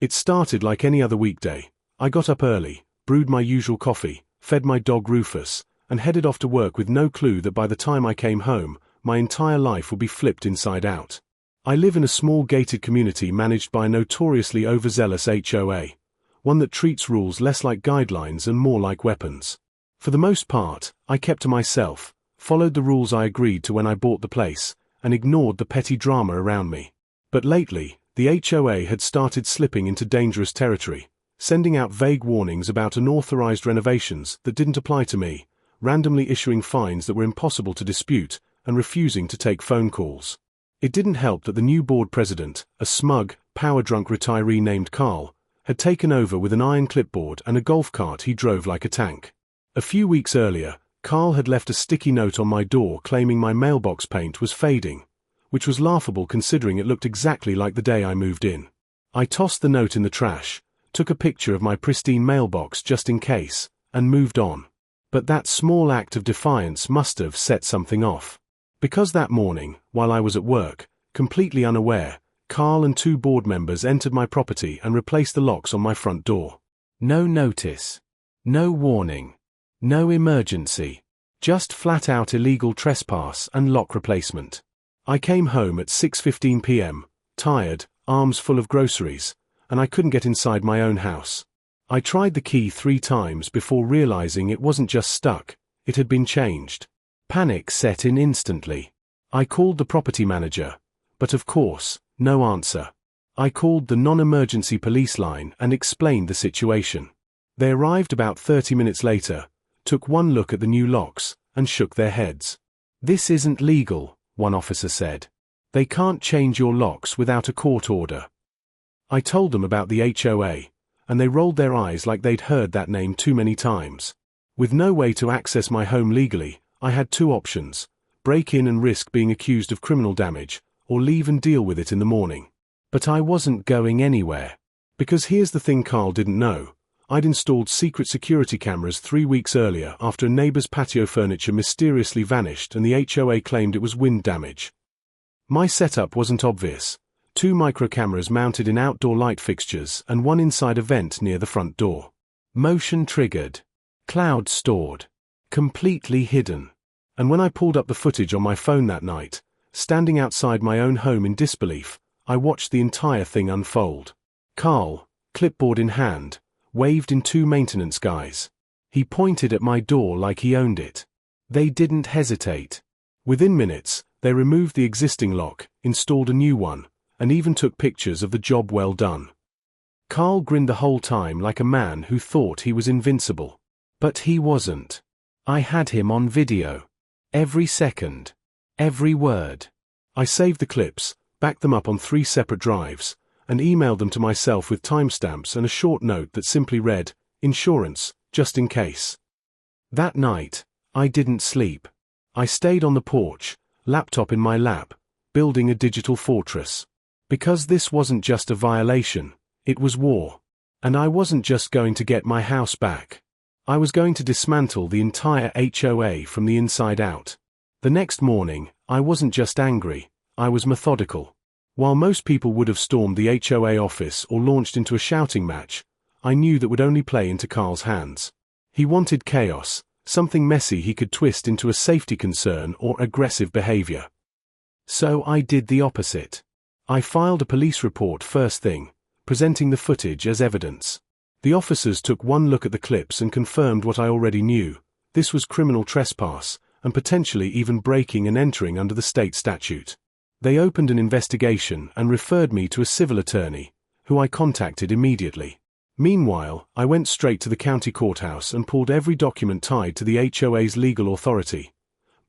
It started like any other weekday. I got up early, brewed my usual coffee, fed my dog Rufus, and headed off to work with no clue that by the time I came home, my entire life would be flipped inside out. I live in a small gated community managed by a notoriously overzealous HOA, one that treats rules less like guidelines and more like weapons. For the most part, I kept to myself, followed the rules I agreed to when I bought the place, and ignored the petty drama around me. But lately, the HOA had started slipping into dangerous territory, sending out vague warnings about unauthorized renovations that didn't apply to me, randomly issuing fines that were impossible to dispute, and refusing to take phone calls. It didn't help that the new board president, a smug, power-drunk retiree named Carl, had taken over with an iron clipboard and a golf cart he drove like a tank. A few weeks earlier, Carl had left a sticky note on my door claiming my mailbox paint was fading, which was laughable considering it looked exactly like the day I moved in. I tossed the note in the trash, took a picture of my pristine mailbox just in case, and moved on. But that small act of defiance must have set something off. Because that morning, while I was at work, completely unaware, Carl and 2 board members entered my property and replaced the locks on my front door. No notice. No warning. No emergency. Just flat-out illegal trespass and lock replacement. I came home at 6:15 p.m., tired, arms full of groceries, and I couldn't get inside my own house. I tried the key 3 times before realizing it wasn't just stuck, it had been changed. Panic set in instantly. I called the property manager, but of course, no answer. I called the non-emergency police line and explained the situation. They arrived about 30 minutes later, took one look at the new locks, and shook their heads. "This isn't legal," one officer said. "They can't change your locks without a court order." I told them about the HOA, and they rolled their eyes like they'd heard that name too many times. With no way to access my home legally, I had 2 options: break in and risk being accused of criminal damage, or leave and deal with it in the morning. But I wasn't going anywhere. Because here's the thing Carl didn't know. I'd installed secret security cameras 3 weeks earlier after a neighbor's patio furniture mysteriously vanished and the HOA claimed it was wind damage. My setup wasn't obvious. 2 micro cameras mounted in outdoor light fixtures and one inside a vent near the front door. Motion triggered. Cloud stored. Completely hidden. And when I pulled up the footage on my phone that night, standing outside my own home in disbelief, I watched the entire thing unfold. Carl, clipboard in hand, waved in 2 maintenance guys. He pointed at my door like he owned it. They didn't hesitate. Within minutes, they removed the existing lock, installed a new one, and even took pictures of the job well done. Carl grinned the whole time like a man who thought he was invincible. But he wasn't. I had him on video. Every second. Every word. I saved the clips, backed them up on 3 separate drives, and emailed them to myself with timestamps and a short note that simply read, "Insurance, just in case." That night, I didn't sleep. I stayed on the porch, laptop in my lap, building a digital fortress. Because this wasn't just a violation, it was war. And I wasn't just going to get my house back. I was going to dismantle the entire HOA from the inside out. The next morning, I wasn't just angry, I was methodical. While most people would have stormed the HOA office or launched into a shouting match, I knew that would only play into Carl's hands. He wanted chaos, something messy he could twist into a safety concern or aggressive behavior. So I did the opposite. I filed a police report first thing, presenting the footage as evidence. The officers took one look at the clips and confirmed what I already knew. This was criminal trespass, and potentially even breaking and entering under the state statute. They opened an investigation and referred me to a civil attorney, who I contacted immediately. Meanwhile, I went straight to the county courthouse and pulled every document tied to the HOA's legal authority.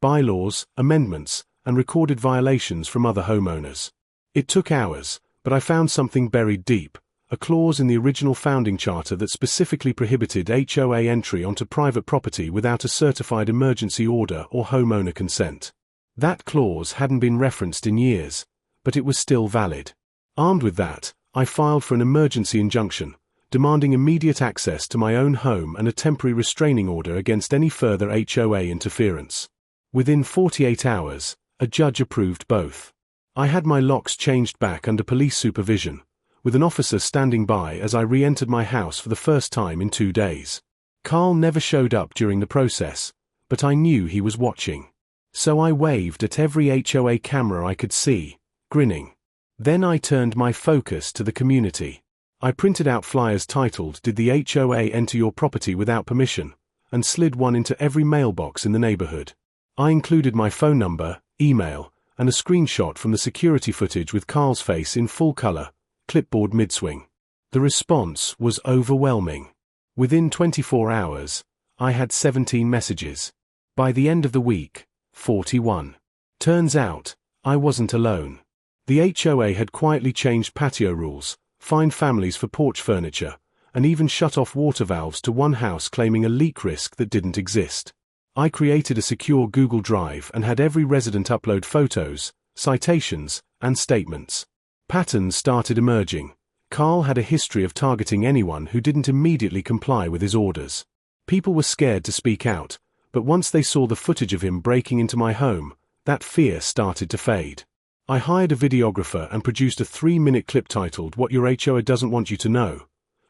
Bylaws, amendments, and recorded violations from other homeowners. It took hours, but I found something buried deep. A clause in the original founding charter that specifically prohibited HOA entry onto private property without a certified emergency order or homeowner consent. That clause hadn't been referenced in years, but it was still valid. Armed with that, I filed for an emergency injunction, demanding immediate access to my own home and a temporary restraining order against any further HOA interference. Within 48 hours, a judge approved both. I had my locks changed back under police supervision, with an officer standing by as I re-entered my house for the first time in 2 days. Carl never showed up during the process, but I knew he was watching. So I waved at every HOA camera I could see, grinning. Then I turned my focus to the community. I printed out flyers titled, "Did the HOA enter your property without permission?" and slid one into every mailbox in the neighborhood. I included my phone number, email, and a screenshot from the security footage with Carl's face in full color, clipboard mid-swing. The response was overwhelming. Within 24 hours, I had 17 messages. By the end of the week, 41. Turns out, I wasn't alone. The HOA had quietly changed patio rules, fined families for porch furniture, and even shut off water valves to one house claiming a leak risk that didn't exist. I created a secure Google Drive and had every resident upload photos, citations, and statements. Patterns started emerging. Carl had a history of targeting anyone who didn't immediately comply with his orders. People were scared to speak out, but once they saw the footage of him breaking into my home, that fear started to fade. I hired a videographer and produced a 3-minute clip titled "What Your HOA Doesn't Want You to Know,"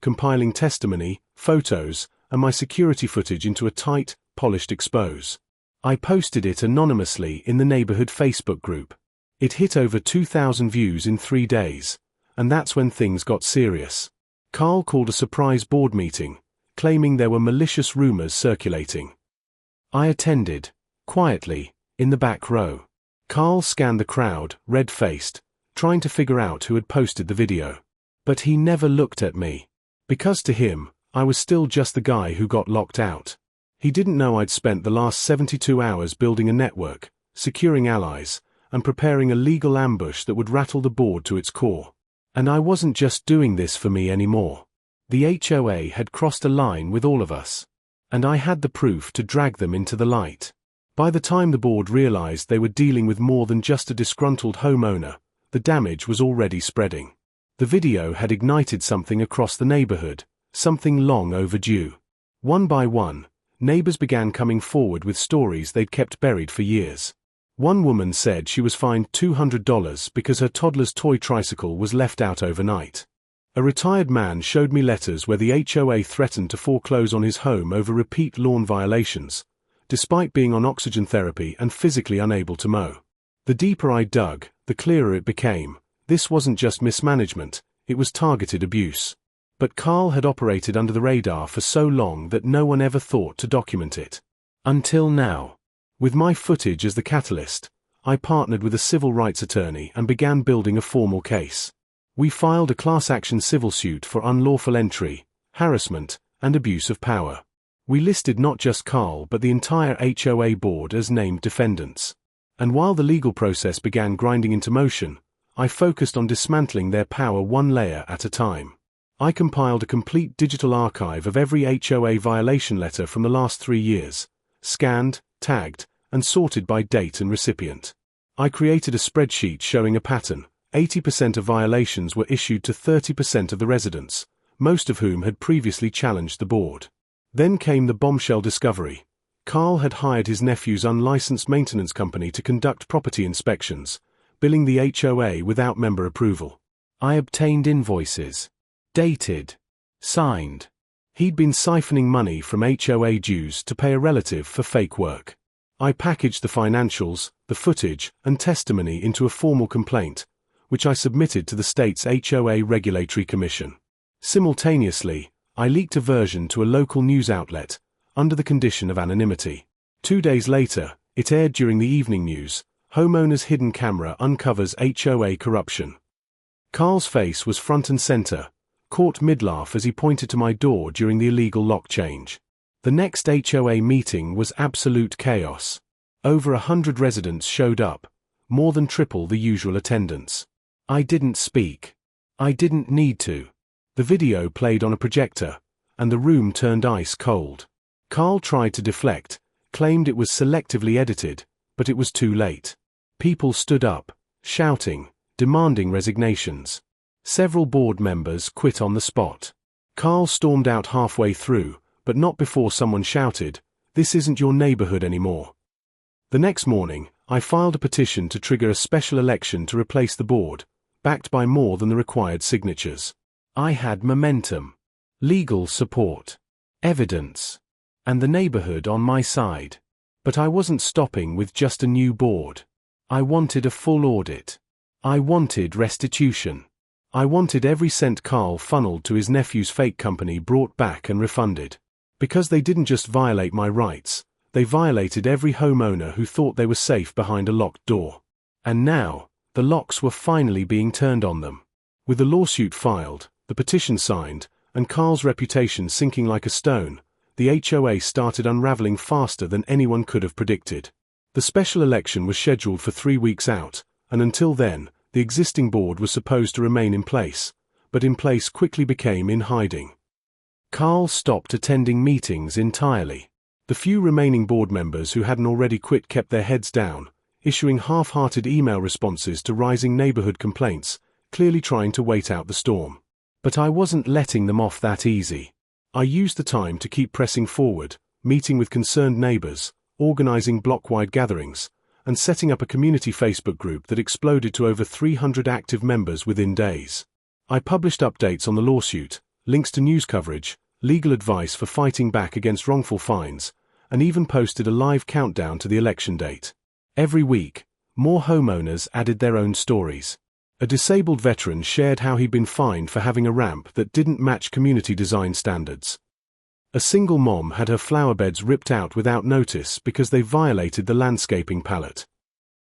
compiling testimony, photos, and my security footage into a tight, polished expose. I posted it anonymously in the neighborhood Facebook group. It hit over 2,000 views in 3 days, and that's when things got serious. Carl called a surprise board meeting, claiming there were malicious rumors circulating. I attended, quietly, in the back row. Carl scanned the crowd, red-faced, trying to figure out who had posted the video. But he never looked at me. Because to him, I was still just the guy who got locked out. He didn't know I'd spent the last 72 hours building a network, securing allies, and preparing a legal ambush that would rattle the board to its core. And I wasn't just doing this for me anymore. The HOA had crossed a line with all of us. And I had the proof to drag them into the light. By the time the board realized they were dealing with more than just a disgruntled homeowner, the damage was already spreading. The video had ignited something across the neighborhood, something long overdue. One by one, neighbors began coming forward with stories they'd kept buried for years. One woman said she was fined $200 because her toddler's toy tricycle was left out overnight. A retired man showed me letters where the HOA threatened to foreclose on his home over repeat lawn violations, despite being on oxygen therapy and physically unable to mow. The deeper I dug, the clearer it became. This wasn't just mismanagement, it was targeted abuse. But Carl had operated under the radar for so long that no one ever thought to document it. Until now. With my footage as the catalyst, I partnered with a civil rights attorney and began building a formal case. We filed a class action civil suit for unlawful entry, harassment, and abuse of power. We listed not just Carl but the entire HOA board as named defendants. And while the legal process began grinding into motion, I focused on dismantling their power one layer at a time. I compiled a complete digital archive of every HOA violation letter from the last 3 years, scanned, tagged, and sorted by date and recipient. I created a spreadsheet showing a pattern. 80% of violations were issued to 30% of the residents, most of whom had previously challenged the board. Then came the bombshell discovery. Carl had hired his nephew's unlicensed maintenance company to conduct property inspections, billing the HOA without member approval. I obtained invoices. Dated. Signed. He'd been siphoning money from HOA dues to pay a relative for fake work. I packaged the financials, the footage, and testimony into a formal complaint, which I submitted to the state's HOA Regulatory Commission. Simultaneously, I leaked a version to a local news outlet, under the condition of anonymity. 2 days later, it aired during the evening news. Homeowner's hidden camera uncovers HOA corruption. Carl's face was front and center, caught mid-laugh as he pointed to my door during the illegal lock change. The next HOA meeting was absolute chaos. Over 100 residents showed up, more than triple the usual attendance. I didn't speak. I didn't need to. The video played on a projector, and the room turned ice cold. Carl tried to deflect, claimed it was selectively edited, but it was too late. People stood up, shouting, demanding resignations. Several board members quit on the spot. Carl stormed out halfway through, but not before someone shouted, "This isn't your neighborhood anymore." The next morning, I filed a petition to trigger a special election to replace the board, backed by more than the required signatures. I had momentum, legal support, evidence, and the neighborhood on my side. But I wasn't stopping with just a new board. I wanted a full audit. I wanted restitution. I wanted every cent Carl funneled to his nephew's fake company brought back and refunded. Because they didn't just violate my rights, they violated every homeowner who thought they were safe behind a locked door. And now, the locks were finally being turned on them. With the lawsuit filed, the petition signed, and Carl's reputation sinking like a stone, the HOA started unraveling faster than anyone could have predicted. The special election was scheduled for 3 weeks out, and until then, the existing board was supposed to remain in place, but in place quickly became in hiding. Carl stopped attending meetings entirely. The few remaining board members who hadn't already quit kept their heads down, issuing half-hearted email responses to rising neighborhood complaints, clearly trying to wait out the storm. But I wasn't letting them off that easy. I used the time to keep pressing forward, meeting with concerned neighbors, organizing block-wide gatherings, and setting up a community Facebook group that exploded to over 300 active members within days. I published updates on the lawsuit, links to news coverage, legal advice for fighting back against wrongful fines, and even posted a live countdown to the election date. Every week, more homeowners added their own stories. A disabled veteran shared how he'd been fined for having a ramp that didn't match community design standards. A single mom had her flower beds ripped out without notice because they violated the landscaping palette.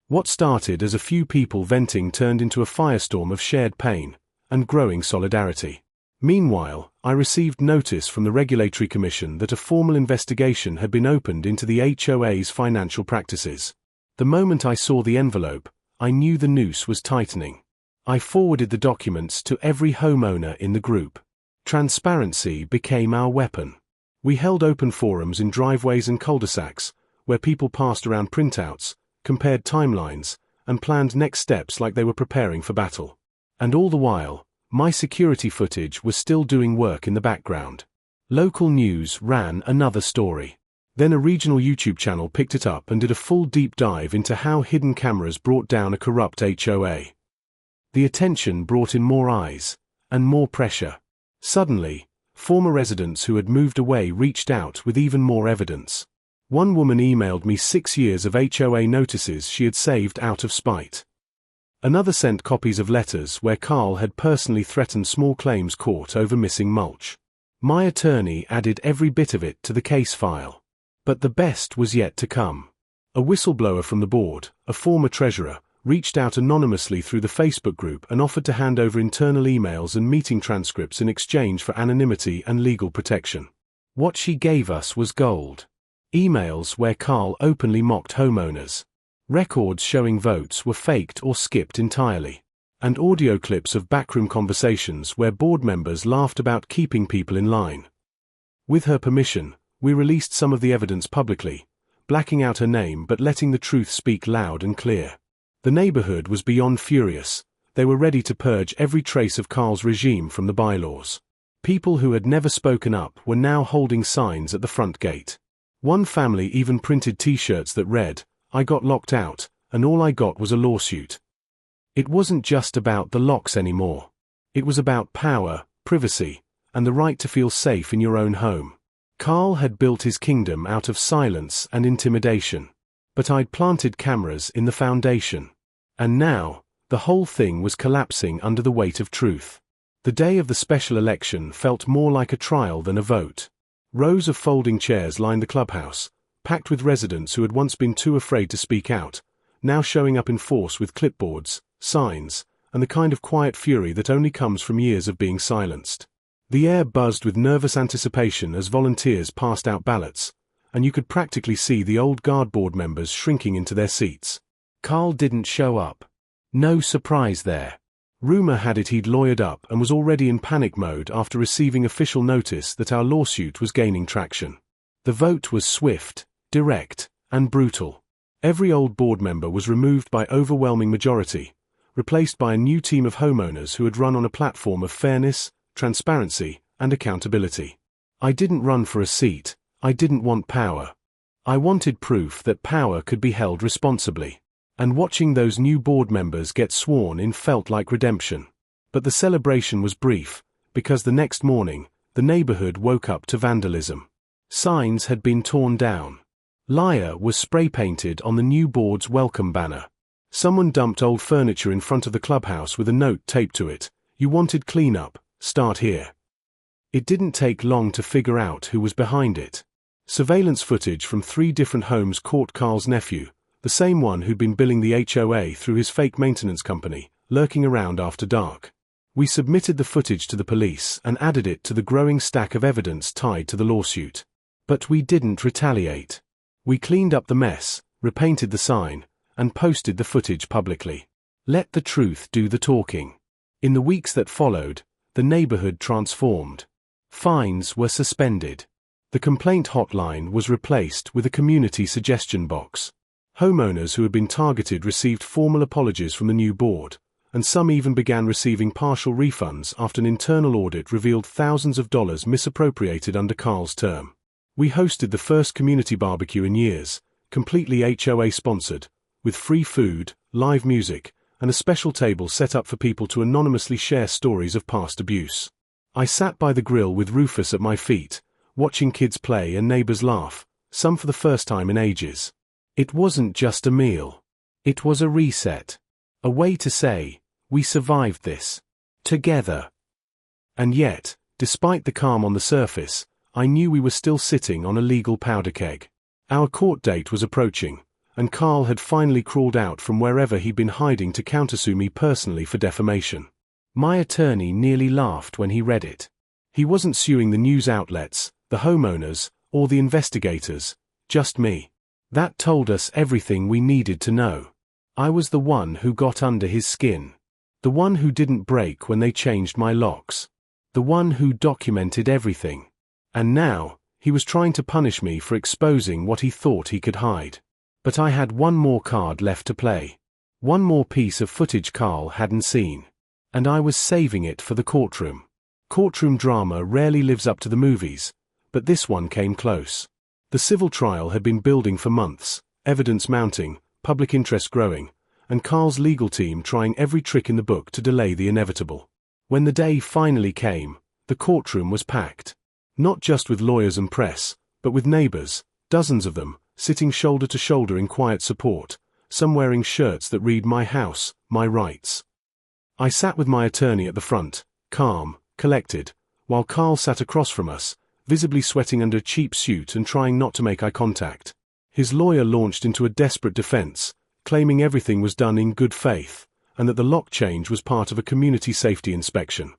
What started as a few people venting turned into a firestorm of shared pain and growing solidarity. Meanwhile, I received notice from the Regulatory Commission that a formal investigation had been opened into the HOA's financial practices. The moment I saw the envelope, I knew the noose was tightening. I forwarded the documents to every homeowner in the group. Transparency became our weapon. We held open forums in driveways and cul-de-sacs, where people passed around printouts, compared timelines, and planned next steps like they were preparing for battle. And all the while, my security footage was still doing work in the background. Local news ran another story. Then a regional YouTube channel picked it up and did a full deep dive into how hidden cameras brought down a corrupt HOA. The attention brought in more eyes, and more pressure. Suddenly, former residents who had moved away reached out with even more evidence. One woman emailed me 6 years of HOA notices she had saved out of spite. Another sent copies of letters where Carl had personally threatened small claims court over missing mulch. My attorney added every bit of it to the case file. But the best was yet to come. A whistleblower from the board, a former treasurer, reached out anonymously through the Facebook group and offered to hand over internal emails and meeting transcripts in exchange for anonymity and legal protection. What she gave us was gold. Emails where Carl openly mocked homeowners. Records showing votes were faked or skipped entirely. And audio clips of backroom conversations where board members laughed about keeping people in line. With her permission, we released some of the evidence publicly, blacking out her name but letting the truth speak loud and clear. The neighborhood was beyond furious. They were ready to purge every trace of Carl's regime from the bylaws. People who had never spoken up were now holding signs at the front gate. One family even printed t-shirts that read, "I got locked out, and all I got was a lawsuit." It wasn't just about the locks anymore. It was about power, privacy, and the right to feel safe in your own home. Carl had built his kingdom out of silence and intimidation. But I'd planted cameras in the foundation. And now, the whole thing was collapsing under the weight of truth. The day of the special election felt more like a trial than a vote. Rows of folding chairs lined the clubhouse, packed with residents who had once been too afraid to speak out, now showing up in force with clipboards, signs, and the kind of quiet fury that only comes from years of being silenced. The air buzzed with nervous anticipation as volunteers passed out ballots, and you could practically see the old guard board members shrinking into their seats. Carl didn't show up. No surprise there. Rumor had it he'd lawyered up and was already in panic mode after receiving official notice that our lawsuit was gaining traction. The vote was swift, direct, and brutal. Every old board member was removed by overwhelming majority, replaced by a new team of homeowners who had run on a platform of fairness, transparency, and accountability. I didn't run for a seat. I didn't want power. I wanted proof that power could be held responsibly. And watching those new board members get sworn in felt like redemption. But the celebration was brief, because the next morning, the neighborhood woke up to vandalism. Signs had been torn down. Liar was spray-painted on the new board's welcome banner. Someone dumped old furniture in front of the clubhouse with a note taped to it. You wanted cleanup, start here. It didn't take long to figure out who was behind it. Surveillance footage from 3 different homes caught Carl's nephew, the same one who'd been billing the HOA through his fake maintenance company, lurking around after dark. We submitted the footage to the police and added it to the growing stack of evidence tied to the lawsuit. But we didn't retaliate. We cleaned up the mess, repainted the sign, and posted the footage publicly. Let the truth do the talking. In the weeks that followed, the neighborhood transformed. Fines were suspended. The complaint hotline was replaced with a community suggestion box. Homeowners who had been targeted received formal apologies from the new board, and some even began receiving partial refunds after an internal audit revealed thousands of dollars misappropriated under Carl's term. We hosted the first community barbecue in years, completely HOA sponsored, with free food, live music, and a special table set up for people to anonymously share stories of past abuse. I sat by the grill with Rufus at my feet, watching kids play and neighbors laugh, some for the first time in ages. It wasn't just a meal. It was a reset. A way to say, we survived this. Together. And yet, despite the calm on the surface, I knew we were still sitting on a legal powder keg. Our court date was approaching, and Carl had finally crawled out from wherever he'd been hiding to countersue me personally for defamation. My attorney nearly laughed when he read it. He wasn't suing the news outlets, the homeowners, or the investigators, just me. That told us everything we needed to know. I was the one who got under his skin. The one who didn't break when they changed my locks. The one who documented everything. And now, he was trying to punish me for exposing what he thought he could hide. But I had one more card left to play. One more piece of footage Carl hadn't seen. And I was saving it for the courtroom. Courtroom drama rarely lives up to the movies, but this one came close. The civil trial had been building for months, evidence mounting, public interest growing, and Carl's legal team trying every trick in the book to delay the inevitable. When the day finally came, the courtroom was packed. Not just with lawyers and press, but with neighbors, dozens of them, sitting shoulder to shoulder in quiet support, some wearing shirts that read "My house, my rights." I sat with my attorney at the front, calm, collected, while Carl sat across from us, visibly sweating under a cheap suit and trying not to make eye contact. His lawyer launched into a desperate defense, claiming everything was done in good faith, and that the lock change was part of a community safety inspection.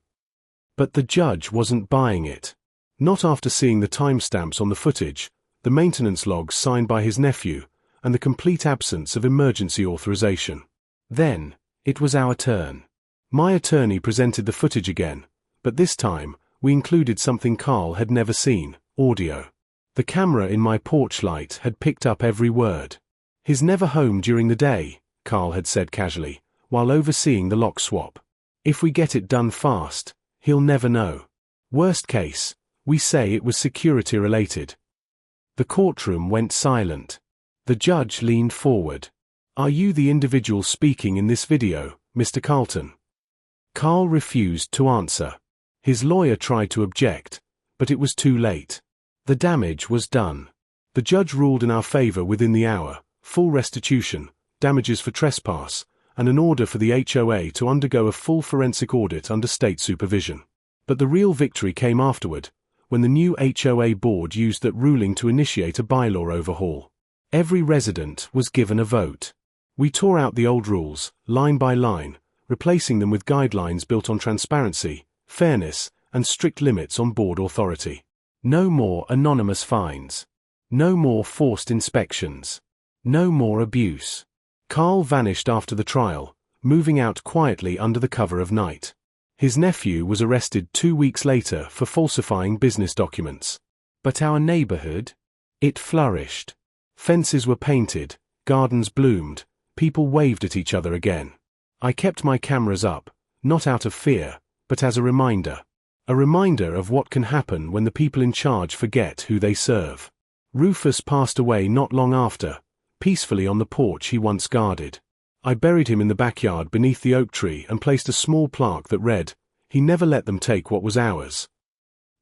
But the judge wasn't buying it. Not after seeing the timestamps on the footage, the maintenance logs signed by his nephew, and the complete absence of emergency authorization. Then, it was our turn. My attorney presented the footage again, but this time, we included something Carl had never seen: audio. The camera in my porch light had picked up every word. "He's never home during the day," Carl had said casually, while overseeing the lock swap. "If we get it done fast, he'll never know. Worst case, we say it was security related." The courtroom went silent. The judge leaned forward. "Are you the individual speaking in this video, Mr. Carlton?" Carl refused to answer. His lawyer tried to object, but it was too late. The damage was done. The judge ruled in our favor within the hour: full restitution, damages for trespass, and an order for the HOA to undergo a full forensic audit under state supervision. But the real victory came afterward, when the new HOA board used that ruling to initiate a bylaw overhaul. Every resident was given a vote. We tore out the old rules, line by line, replacing them with guidelines built on transparency, fairness, and strict limits on board authority. No more anonymous fines. No more forced inspections. No more abuse. Carl vanished after the trial, moving out quietly under the cover of night. His nephew was arrested 2 weeks later for falsifying business documents. But our neighborhood? It flourished. Fences were painted, gardens bloomed, people waved at each other again. I kept my cameras up, not out of fear, but as a reminder. A reminder of what can happen when the people in charge forget who they serve. Rufus passed away not long after, peacefully on the porch he once guarded. I buried him in the backyard beneath the oak tree and placed a small plaque that read, "He never let them take what was ours."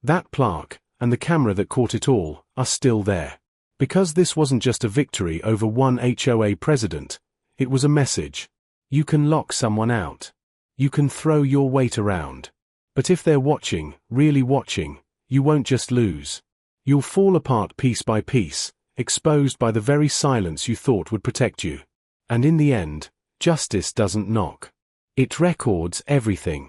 That plaque, and the camera that caught it all, are still there. Because this wasn't just a victory over one HOA president, it was a message. You can lock someone out. You can throw your weight around. But if they're watching, really watching, you won't just lose. You'll fall apart piece by piece, exposed by the very silence you thought would protect you. And in the end, justice doesn't knock. It records everything.